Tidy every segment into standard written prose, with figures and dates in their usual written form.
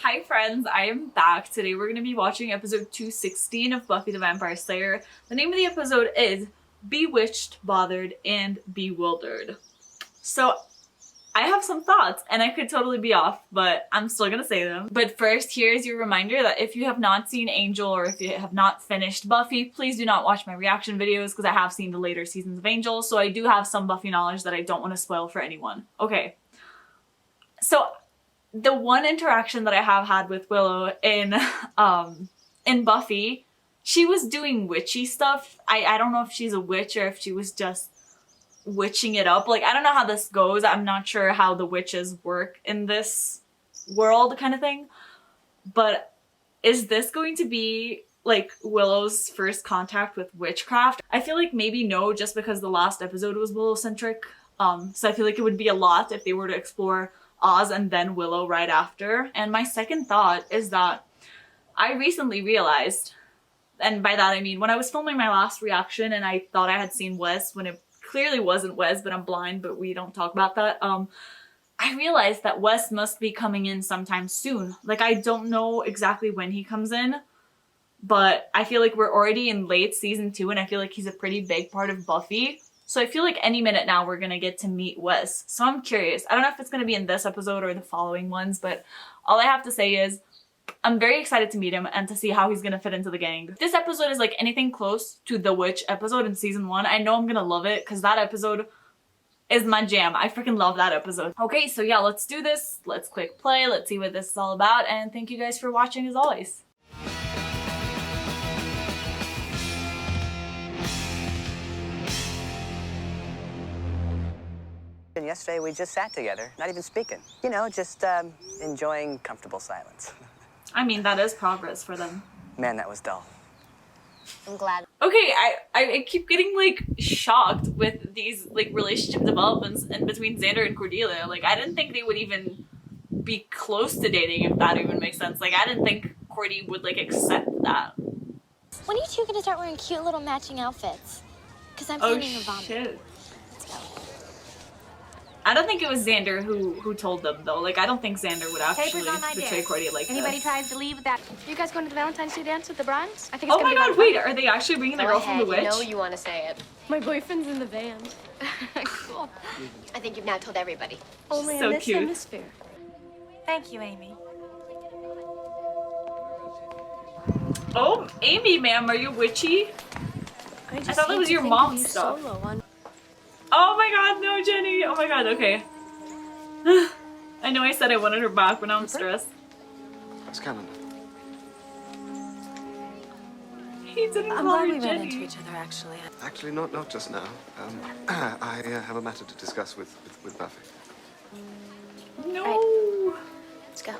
Hi friends, I am back. Today we're going to be watching episode 216 of Buffy the Vampire Slayer. The name of the episode is Bewitched, Bothered, and Bewildered. So I have some thoughts and I could totally be off, but I'm still going to say them. But first, here's your reminder that if you have not seen Angel or if you have not finished Buffy, please do not watch my reaction videos because I have seen the later seasons of Angel, so I do have some Buffy knowledge that I don't want to spoil for anyone. Okay. So the one interaction that I have had with Willow in Buffy, she was doing witchy stuff. I don't know if she's a witch or if she was just witching it up. Like, I don't know how this goes. I'm not sure how the witches work in this world kind of thing. But is this going to be like Willow's first contact with witchcraft? I feel like maybe no, just because the last episode was Willow-centric. So I feel like it would be a lot if they were to explore Oz and then Willow right after. And my second thought is that I recently realized, and by that I mean when I was filming my last reaction and I thought I had seen Wes when it clearly wasn't Wes, but I'm blind, but we don't talk about that. I realized that Wes must be coming in sometime soon. Like, I don't know exactly when he comes in, but I feel like we're already in late season 2 and I feel like he's a pretty big part of Buffy. So I feel like any minute now we're gonna get to meet Wes. So I'm curious. I don't know if it's gonna be in this episode or the following ones, but all I have to say is I'm very excited to meet him and to see how he's gonna fit into the gang. If this episode is like anything close to the witch episode in season 1, I know I'm gonna love it because that episode is my jam. I freaking love that episode. Okay, so yeah, let's do this. Let's click play. Let's see what this is all about. And thank you guys for watching as always. And yesterday we just sat together, not even speaking. You know, just enjoying comfortable silence. I mean, that is progress for them. Man, that was dull. I'm glad. Okay, I keep getting like shocked with these like relationship developments in between Xander and Cordelia. Like, I didn't think they would even be close to dating, if that even makes sense. Like, I didn't think Cordy would like accept that. When are you two gonna start wearing cute little matching outfits? Because I'm planning a vomit. Shit. Let's go. I don't think it was Xander who told them though. Like, I don't think Xander would actually betray Cordy like Anybody this. tries to leave with that. Are you guys going to the Valentine's Day dance with the Browns? I think it's Oh gonna my be god, wait, are they actually bringing the girl from The Witch? You know you want to say it. My boyfriend's in the band. Cool. I think you've now told everybody. Only so in this cute. hemisphere. Thank you, Amy. Oh, Amy, ma'am, are you witchy? I thought that was your mom's stuff. Oh my god, no, Jenny. Oh my god, okay. I know I said I wanted her back, but now I'm stressed. It's canon. He didn't I'm call glad her we ran Jenny. into each other, actually. Actually, not just now. I have a matter to discuss with Buffy. No. Let's go.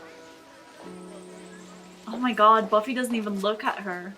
Oh my god, Buffy doesn't even look at her.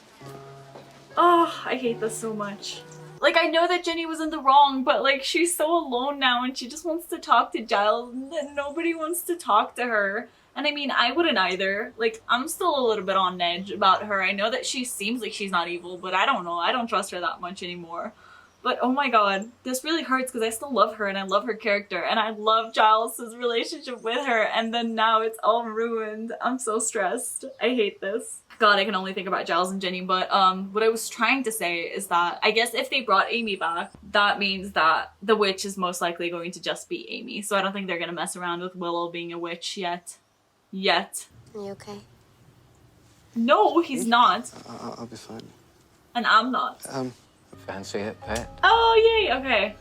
Oh, I hate this so much. Like, I know that Jenny was in the wrong, but like, she's so alone now and she just wants to talk to Giles and then nobody wants to talk to her. And I mean, I wouldn't either. Like, I'm still a little bit on edge about her. I know that she seems like she's not evil, but I don't know. I don't trust her that much anymore. But oh my god, this really hurts because I still love her and I love her character and I love Giles' relationship with her, and then now it's all ruined. I'm so stressed. I hate this. God, I can only think about Giles and Jenny, but what I was trying to say is that I guess if they brought Amy back, that means that the witch is most likely going to just be Amy. So I don't think they're gonna mess around with Willow being a witch yet. Are you okay? No, he's not. I'll be fine. And I'm not. Fancy it, pet? Oh, yay, okay.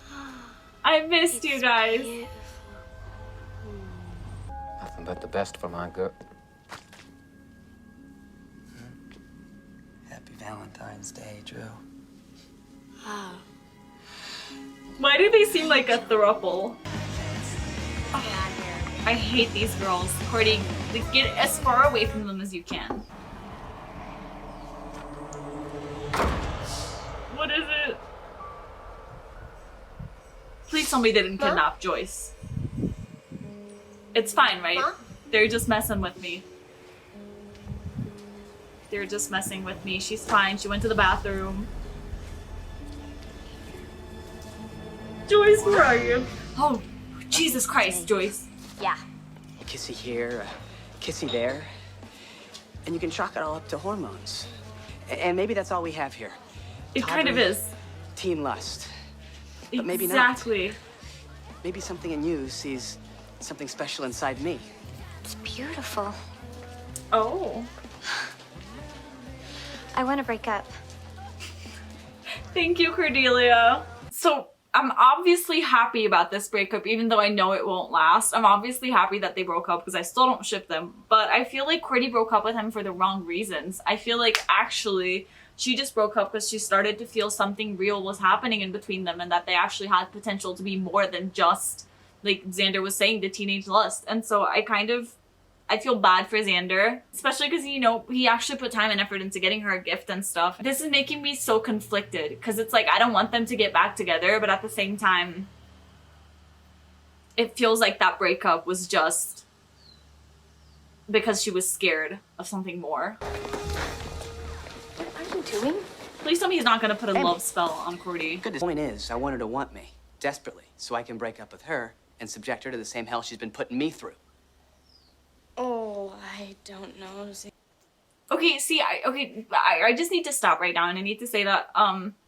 I missed you guys. Nothing but the best for my girl. Happy Valentine's Day, Drew. Why do they seem like a throuple? Oh, I hate these girls. Cordy, like, get as far away from them as you can. What is it? Please tell me they didn't kidnap Joyce. It's fine, right? They're just messing with me. They're just messing with me. She's fine. She went to the bathroom. Joyce, where are you? Oh, Jesus Christ, Joyce. Yeah. Kissy here, kissy there. And you can chalk it all up to hormones. And maybe that's all we have here. It kind of Toddling is. Teen lust. But maybe not. Exactly. Maybe something in you sees something special inside me. It's beautiful. Oh. I want to break up. Thank you, Cordelia. So I'm obviously happy about this breakup, even though I know it won't last. I'm obviously happy that they broke up because I still don't ship them. But I feel like Cordy broke up with him for the wrong reasons. I feel like actually she just broke up because she started to feel something real was happening in between them and that they actually had potential to be more than just, like Xander was saying, the teenage lust. And so I feel bad for Xander, especially because, you know, he actually put time and effort into getting her a gift and stuff. This is making me so conflicted because it's like I don't want them to get back together, but at the same time, it feels like that breakup was just because she was scared of something more. What are you doing? Please tell me he's not going to put a Amy. love spell on Cordy. The point is, I want her to want me, desperately, so I can break up with her and subject her to the same hell she's been putting me through. Oh, I don't know. Okay, see, I just need to stop right now, and I need to say that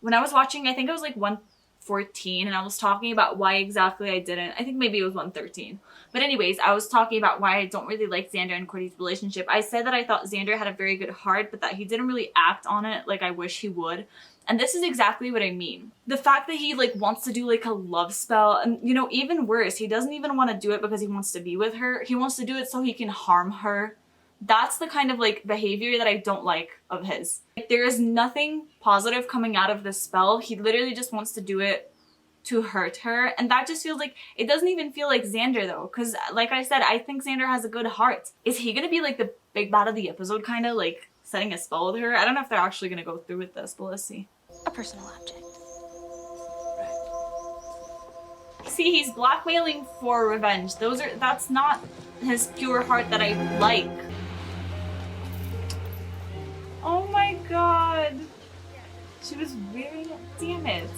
when I was watching, I think it was like 114, and I was talking about why exactly I didn't. I think maybe it was 113. But anyways, I was talking about why I don't really like Xander and Cordy's relationship. I said that I thought Xander had a very good heart, but that he didn't really act on it like I wish he would. And this is exactly what I mean. The fact that he like wants to do like a love spell, and you know, even worse, he doesn't even want to do it because he wants to be with her. He wants to do it so he can harm her. That's the kind of like behavior that I don't like of his. Like, there is nothing positive coming out of this spell. He literally just wants to do it to hurt her. And that just feels like, it doesn't even feel like Xander though. Cause like I said, I think Xander has a good heart. Is he gonna be like the big bad of the episode, kind of like setting a spell with her? I don't know if they're actually gonna go through with this, but let's see. A personal object. See, he's blackmailing for revenge. That's not his pure heart that I like. Oh my god. She was wearing it. Damn it.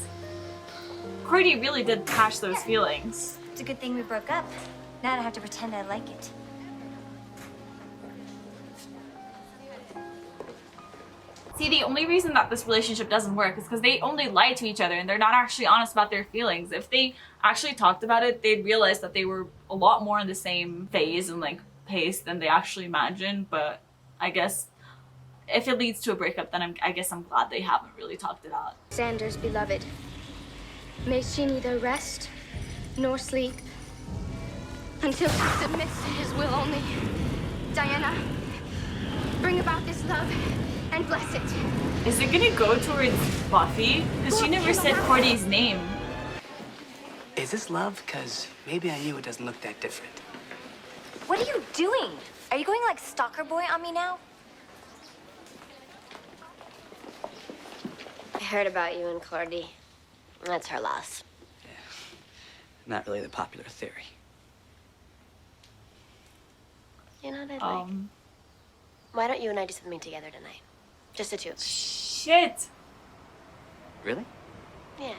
Cordy really did catch those feelings. It's a good thing we broke up. Now I don't have to pretend I like it. See, the only reason that this relationship doesn't work is because they only lie to each other and they're not actually honest about their feelings. If they actually talked about it, they'd realize that they were a lot more in the same phase and like pace than they actually imagined. But I guess if it leads to a breakup, then I guess I'm glad they haven't really talked it out. Xander's beloved. May she neither rest nor sleep until she submits to his will only. Diana, bring about this love and bless it. Is it gonna go towards Buffy? Because she never said Cordy's name. Is this love? Because maybe I knew it doesn't look that different. What are you doing? Are you going like stalker boy on me now? I heard about you and Cordy. That's her loss. Yeah. Not really the popular theory. You know what I'd like? Why don't you and I do something together tonight? Just the two of us. Shit. Really? Yeah.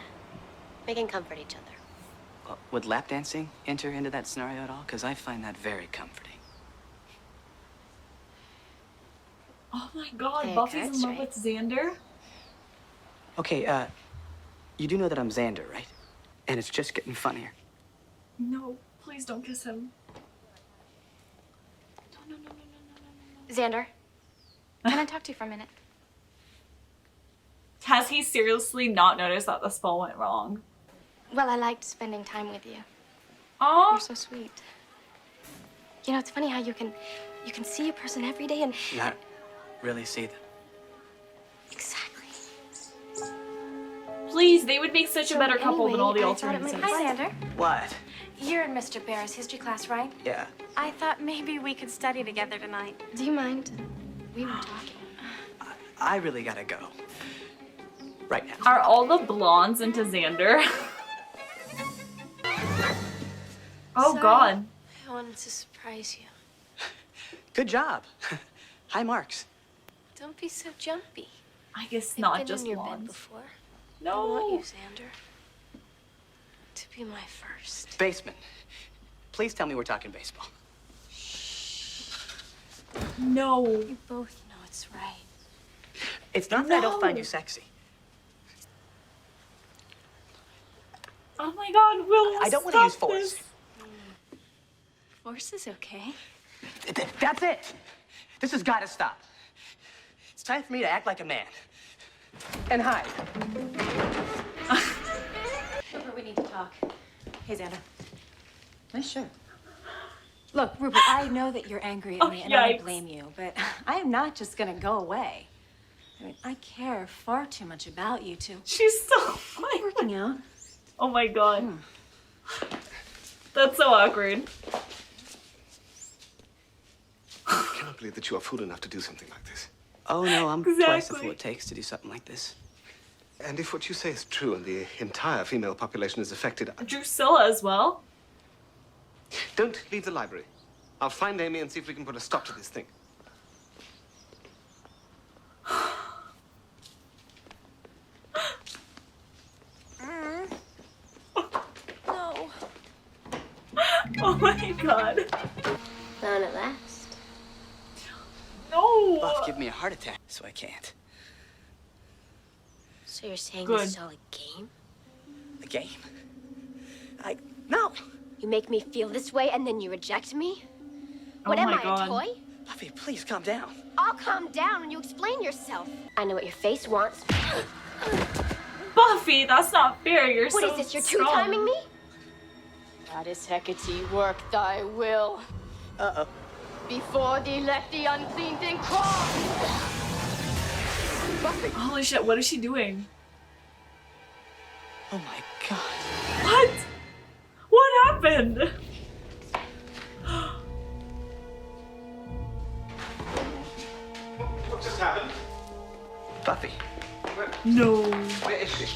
We can comfort each other. Would lap dancing enter into that scenario at all? Because I find that very comforting. Oh my god, Hey, Buffy's Kurt's in love right. with Xander? Okay, you do know that I'm Xander, right? And it's just getting funnier. No, please don't kiss him. Xander, can I talk to you for a minute? Has he seriously not noticed that the spell went wrong? Well, I liked spending time with you. Oh, You're so sweet. You know, it's funny how you can see a person every day and Not really see them. exactly. please, they would make such a better couple than all the I thought it alternates. might- Hi, Xander. What? You're in Mr. Bear's history class, right? Yeah. I thought maybe we could study together tonight. Do you mind? We were talking. I really gotta go. Right now. Are all the blondes into Xander? Oh Sorry. god. I wanted to surprise you. Good job. High marks. Don't be so jumpy. I guess I've not been just in your bed blondes. before. I want you, No. Xander, to be my first. Basement. Please tell me we're talking baseball. No. You both know it's right. It's not that I don't find you sexy. Oh my God, Will! I don't want to use force. This. Force is okay. That's it. This has got to stop. It's time for me to act like a man. And hide. Rupert, we need to talk. Hey, Xander. Nice shirt. Look, Rupert, I know that you're angry at me, and I don't blame you, but I am not just gonna go away. I mean, I care far too much about you two. She's so working out. Oh my God. That's so awkward. I cannot believe that you are fool enough to do something like this. Oh, no, I'm twice the fool it takes to do something like this. And if what you say is true and the entire female population is affected... Drusilla as well? Don't leave the library. I'll find Amy and see if we can put a stop to this thing. No. Oh my God. Found at last. No. Buff give me a heart attack, so I can't. So you're saying Good. this is all a game? A game? No. You make me feel this way and then you reject me? Oh What am my I, God. a toy? Buffy, please calm down. I'll calm down when you explain yourself. I know what your face wants. Buffy, that's not fair. You're What so is this, you're strong. two-timing me? That is Hecate, work thy will. Uh-oh. Before thee let the unclean thing cross. Holy shit, what is she doing? Oh my God. What? What happened? What just happened? Buffy. No. Where is she?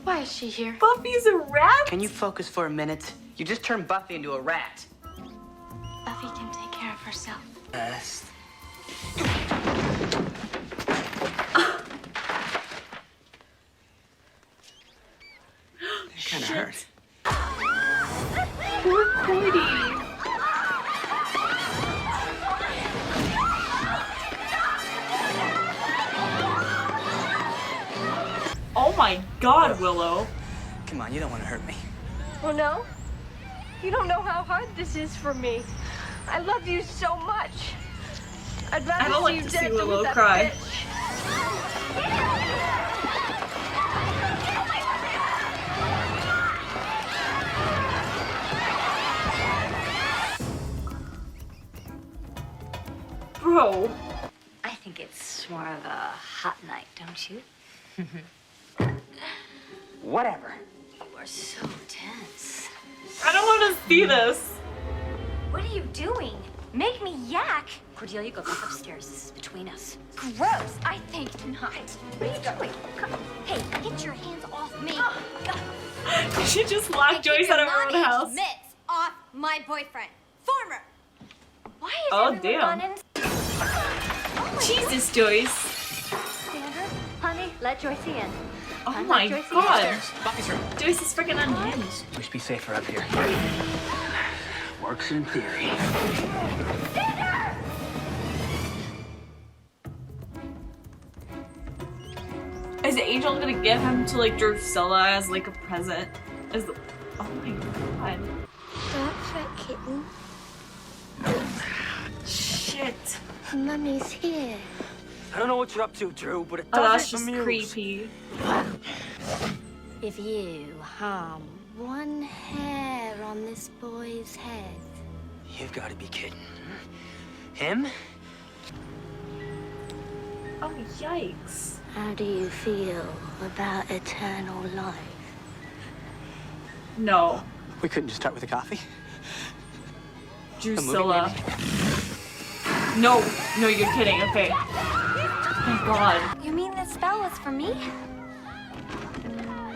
Why is she here? Buffy's a rat? Can you focus for a minute? You just turned Buffy into a rat. Buffy can take care of herself. Yes. Kind of hurt. Poor Cody. Oh my God, Willow. Come on, you don't want to hurt me. Oh, no? You don't know how hard this is for me. I love you so much. I'd rather I don't like see to you see dancing Willow with that cry. bitch. Bro. I think it's more of a hot night, don't you? Whatever. You are so tense. I don't want to see this. What are you doing? Make me yak? Cordelia, go back upstairs. This is between us. Gross. I think not. What are you doing? Come. Hey, get your hands off me. She just locked Joyce out of her own house. Mitts off my boyfriend. Former. Why is Oh, everyone damn. gone in? Jesus, Joyce. Xander, honey, let Joyce in. Oh my God. Buffy's room. Joyce is freaking unhinged. We should be safer up here. Works in theory. Is the angel gonna give him to like Drusilla as like a present? Is the... Oh my God. That fat kitten. Shit. Mummy's here. I don't know what you're up to, Drew, but it Oh, that's doesn't just amuse. creepy. If you harm one hair on this boy's head, You've got to be kidding. Him? Oh, yikes. how do you feel about eternal life? No. We couldn't just start with a coffee? Drusilla. No. No, you're kidding. Okay. Thank God. You mean this spell was for me?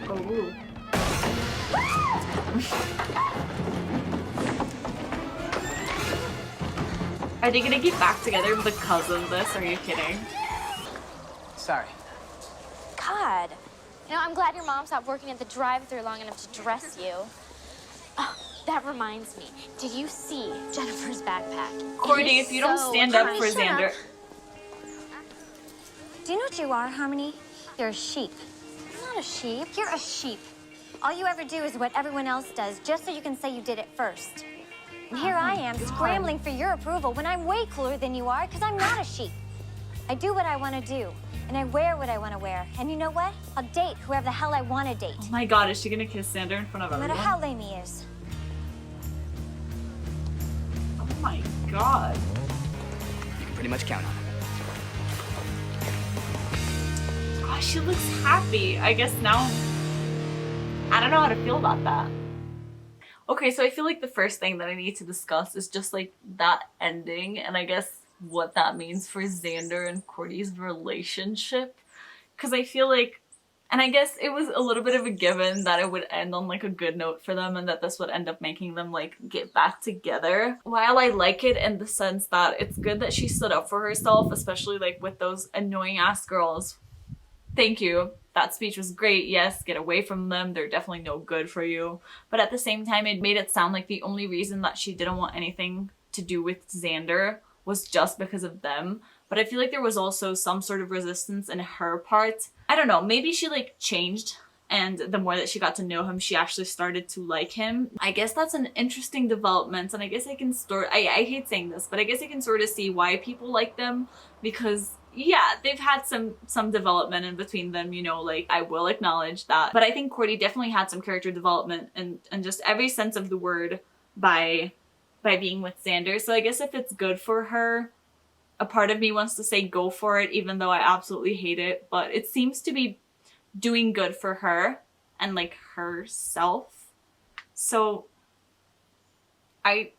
Oh. Are they gonna get back together because of this? Are you kidding? Sorry. God. You know, I'm glad your mom stopped working at the drive-thru long enough to dress you. That reminds me. Did you see Jennifer's backpack? Courtney, if you don't stand up for Shut Xander. up. Do you know what you are, Harmony? You're a sheep. I'm not a sheep. You're a sheep. All you ever do is what everyone else does, just so you can say you did it first. And here I am, scrambling for your approval when I'm way cooler than you are, because I'm not a sheep. I do what I want to do, and I wear what I want to wear. And you know what? I'll date whoever the hell I want to date. Oh my god, is she gonna kiss Xander in front of No everyone? matter how lame he is. Oh my god. You can pretty much count on it. Gosh, she looks happy. I guess now I don't know how to feel about that. Okay, so I feel like the first thing that I need to discuss is just like that ending, and I guess what that means for Xander and Courtney's relationship. Because I feel like, and I guess it was a little bit of a given that it would end on like a good note for them and that this would end up making them like get back together. While I like it in the sense that it's good that she stood up for herself, especially like with those annoying ass girls. Thank you. That speech was great. Yes, get away from them. They're definitely no good for you. But at the same time, it made it sound like the only reason that she didn't want anything to do with Xander was just because of them. But I feel like there was also some sort of resistance in her part. I don't know, maybe she like changed, and the more that she got to know him, she actually started to like him. I guess that's an interesting development, and I guess I can I hate saying this, but I guess I can sort of see why people like them, because yeah, they've had some development in between them, you know, like I will acknowledge that. But I think Courtney definitely had some character development and just every sense of the word by being with Xander. So I guess if it's good for her, a part of me wants to say go for it, even though I absolutely hate it. But it seems to be doing good for her and like herself. So I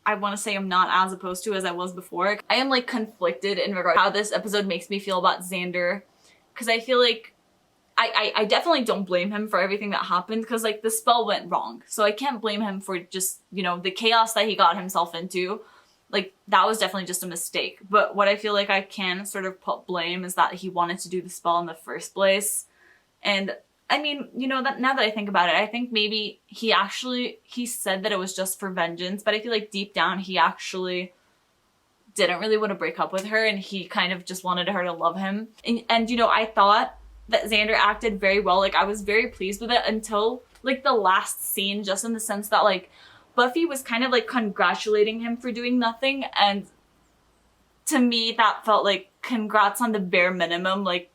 want to say I'm not as opposed to as I was before. I am like conflicted in regard to how this episode makes me feel about Xander, because I feel like I definitely don't blame him for everything that happened, because like the spell went wrong, so I can't blame him for just, you know, the chaos that he got himself into. Like that was definitely just a mistake. But what I feel like I can sort of put blame is that he wanted to do the spell in the first place. And I mean, you know, that now that I think about it, I think maybe he said that it was just for vengeance, but I feel like deep down he actually didn't really want to break up with her, and he kind of just wanted her to love him. And you know, I thought that Xander acted very well. Like I was very pleased with it until like the last scene, just in the sense that like Buffy was kind of like congratulating him for doing nothing, and to me that felt like congrats on the bare minimum. Like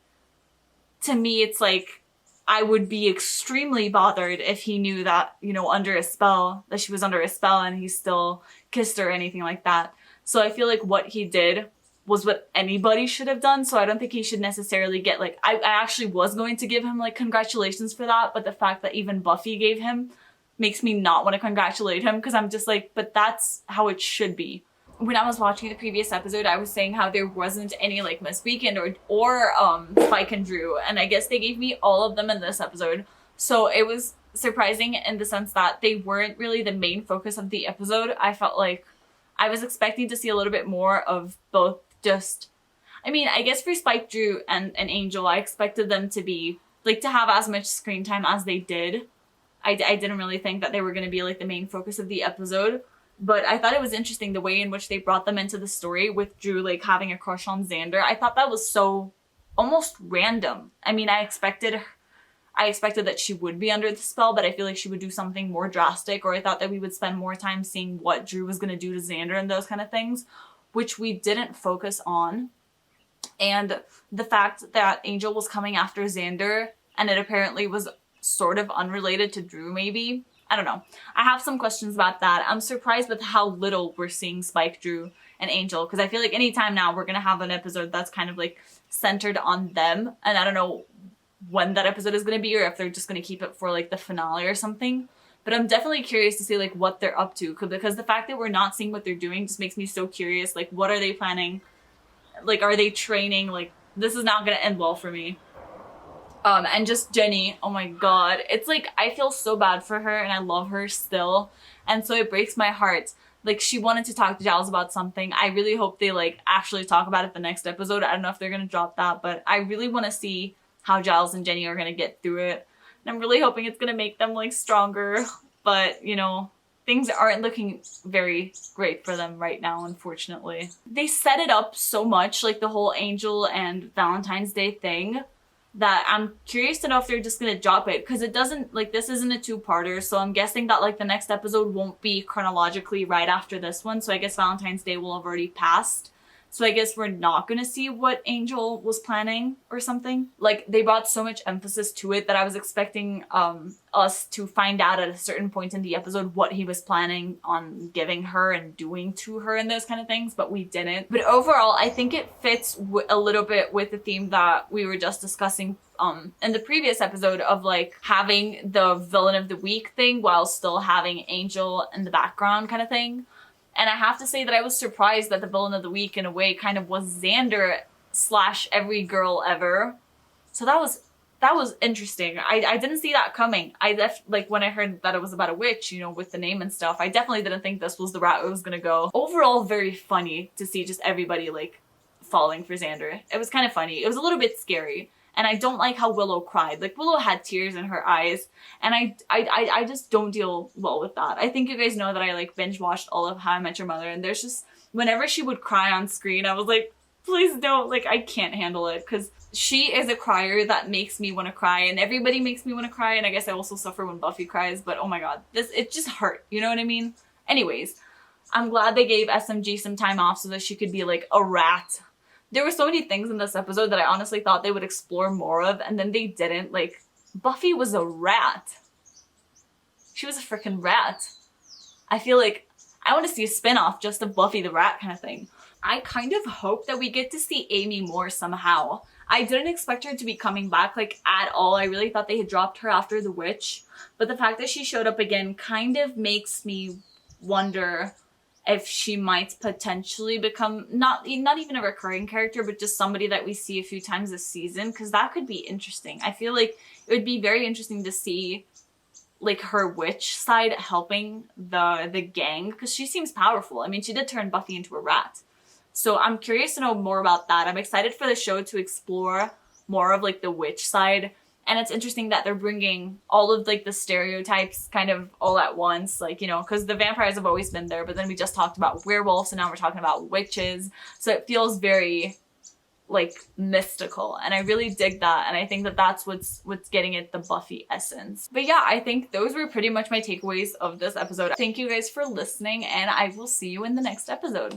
to me it's like I would be extremely bothered if he knew that, you know, that she was under a spell and he still kissed her or anything like that. So I feel like what he did was what anybody should have done. So I don't think he should necessarily get like, I actually was going to give him like congratulations for that. But the fact that even Buffy gave him makes me not want to congratulate him, because I'm just like, but that's how it should be. When I was watching the previous episode, I was saying how there wasn't any like Miss Weekend or Spike and Drew, and I guess they gave me all of them in this episode. So it was surprising in the sense that they weren't really the main focus of the episode. I felt like I was expecting to see a little bit more of both. Just, I mean, I guess for Spike, Drew, and Angel, I expected them to be like to have as much screen time as they did. I didn't really think that they were going to be like the main focus of the episode. But I thought it was interesting the way in which they brought them into the story with Drew like having a crush on Xander. I thought that was so almost random. I mean, I expected that she would be under the spell, but I feel like she would do something more drastic, or I thought that we would spend more time seeing what Drew was going to do to Xander and those kind of things, which we didn't focus on. And the fact that Angel was coming after Xander and it apparently was sort of unrelated to Drew, maybe. I don't know. I have some questions about that. I'm surprised with how little we're seeing Spike, Drew, and Angel, because I feel like anytime now we're going to have an episode that's kind of like centered on them, and I don't know when that episode is going to be, or if they're just going to keep it for like the finale or something. But I'm definitely curious to see like what they're up to, because the fact that we're not seeing what they're doing just makes me so curious. Like, what are they planning? Like, are they training? Like, this is not going to end well for me. And just Jenny, oh my god. It's like, I feel so bad for her and I love her still. And so it breaks my heart. Like, she wanted to talk to Giles about something. I really hope they like actually talk about it the next episode. I don't know if they're gonna drop that, but I really want to see how Giles and Jenny are gonna get through it. And I'm really hoping it's gonna make them like stronger. But, you know, things aren't looking very great for them right now, unfortunately. They set it up so much, like the whole Angel and Valentine's Day thing, that I'm curious to know if they're just gonna drop it, because it doesn't, like, this isn't a two-parter, so I'm guessing that like the next episode won't be chronologically right after this one, so I guess Valentine's Day will have already passed. So I guess we're not gonna see what Angel was planning or something. Like, they brought so much emphasis to it that I was expecting us to find out at a certain point in the episode what he was planning on giving her and doing to her and those kind of things, but we didn't. But overall, I think it fits a little bit with the theme that we were just discussing in the previous episode of like having the villain of the week thing while still having Angel in the background kind of thing. And I have to say that I was surprised that the villain of the week in a way kind of was Xander / every girl ever. So that was interesting. I didn't see that coming. Like when I heard that it was about a witch, you know, with the name and stuff, I definitely didn't think this was the route it was gonna go. Overall, very funny to see just everybody like falling for Xander. It was kind of funny. It was a little bit scary. And I don't like how Willow cried. Like, Willow had tears in her eyes. And I just don't deal well with that. I think you guys know that I, like, binge watched all of How I Met Your Mother. And there's just, whenever she would cry on screen, I was like, please don't. Like, I can't handle it. Because she is a crier that makes me want to cry. And everybody makes me want to cry. And I guess I also suffer when Buffy cries. But, oh my god. It just hurt. You know what I mean? Anyways, I'm glad they gave SMG some time off so that she could be, like, a rat. There were so many things in this episode that I honestly thought they would explore more of, and then they didn't. Like, Buffy was a rat. She was a freaking rat. I feel like I want to see a spin-off just of Buffy the Rat kind of thing. I kind of hope that we get to see Amy more somehow. I didn't expect her to be coming back, like, at all. I really thought they had dropped her after The Witch. But the fact that she showed up again kind of makes me wonder if she might potentially become not even a recurring character, but just somebody that we see a few times this season, because that could be interesting. I feel like it would be very interesting to see like her witch side helping the gang, because she seems powerful. I mean, she did turn Buffy into a rat. So I'm curious to know more about that. I'm excited for the show to explore more of like the witch side. And it's interesting that they're bringing all of like the stereotypes kind of all at once, like, you know, because the vampires have always been there, but then we just talked about werewolves and now we're talking about witches. So it feels very like mystical, and I really dig that. And I think that that's what's getting it the Buffy essence. But yeah, I think those were pretty much my takeaways of this episode. Thank you guys for listening, and I will see you in the next episode.